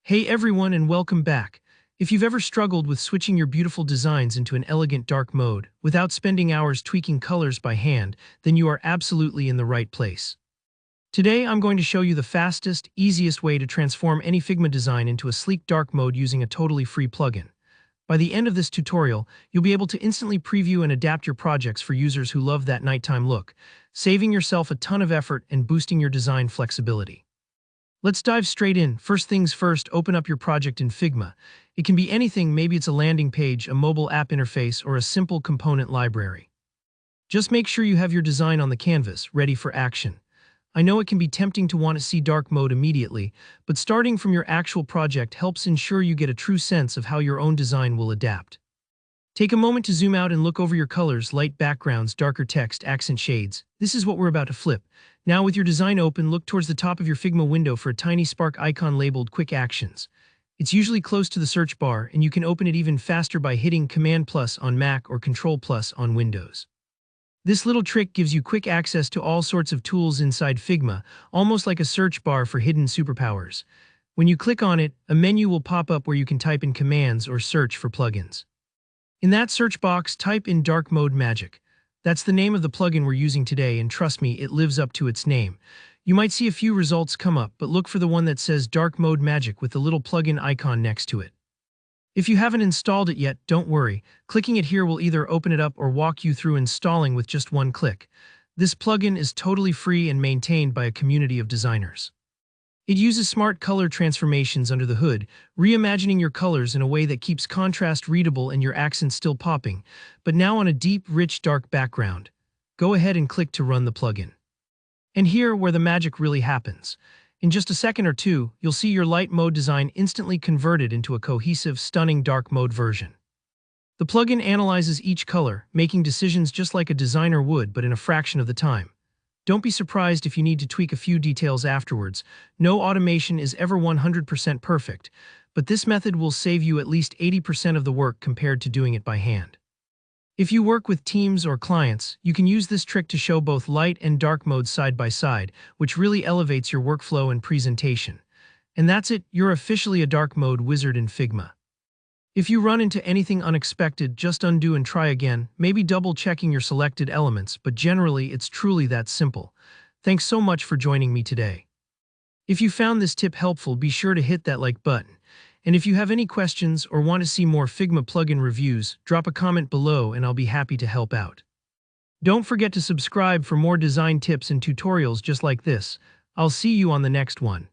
Hey everyone and welcome back. If you've ever struggled with switching your beautiful designs into an elegant dark mode without spending hours tweaking colors by hand, then you are absolutely in the right place. Today I'm going to show you the fastest, easiest way to transform any Figma design into a sleek dark mode using a totally free plugin. By the end of this tutorial, you'll be able to instantly preview and adapt your projects for users who love that nighttime look, saving yourself a ton of effort and boosting your design flexibility. Let's dive straight in. First things first, open up your project in Figma. It can be anything, maybe it's a landing page, a mobile app interface, or a simple component library. Just make sure you have your design on the canvas, ready for action. I know it can be tempting to want to see dark mode immediately, but starting from your actual project helps ensure you get a true sense of how your own design will adapt. Take a moment to zoom out and look over your colors, light backgrounds, darker text, accent shades. This is what we're about to flip. Now with your design open, look towards the top of your Figma window for a tiny spark icon labeled Quick Actions. It's usually close to the search bar, and you can open it even faster by hitting Command+ on Mac or Control+ on Windows. This little trick gives you quick access to all sorts of tools inside Figma, almost like a search bar for hidden superpowers. When you click on it, a menu will pop up where you can type in commands or search for plugins. In that search box, type in Dark Mode Magic. That's the name of the plugin we're using today, and trust me, it lives up to its name. You might see a few results come up, but look for the one that says Dark Mode Magic with the little plugin icon next to it. If you haven't installed it yet, don't worry. Clicking it here will either open it up or walk you through installing with just one click. This plugin is totally free and maintained by a community of designers. It uses smart color transformations under the hood, reimagining your colors in a way that keeps contrast readable and your accents still popping, but now on a deep, rich, dark background. Go ahead and click to run the plugin. And here where the magic really happens. In just a second or two, you'll see your light mode design instantly converted into a cohesive, stunning dark mode version. The plugin analyzes each color, making decisions just like a designer would, but in a fraction of the time. Don't be surprised if you need to tweak a few details afterwards. No automation is ever 100% perfect, but this method will save you at least 80% of the work compared to doing it by hand. If you work with teams or clients, you can use this trick to show both light and dark modes side by side, which really elevates your workflow and presentation. And that's it, you're officially a dark mode wizard in Figma. If you run into anything unexpected, just undo and try again, maybe double-checking your selected elements, but generally it's truly that simple. Thanks so much for joining me today. If you found this tip helpful, be sure to hit that like button. And if you have any questions or want to see more Figma plugin reviews, drop a comment below and I'll be happy to help out. Don't forget to subscribe for more design tips and tutorials just like this. I'll see you on the next one.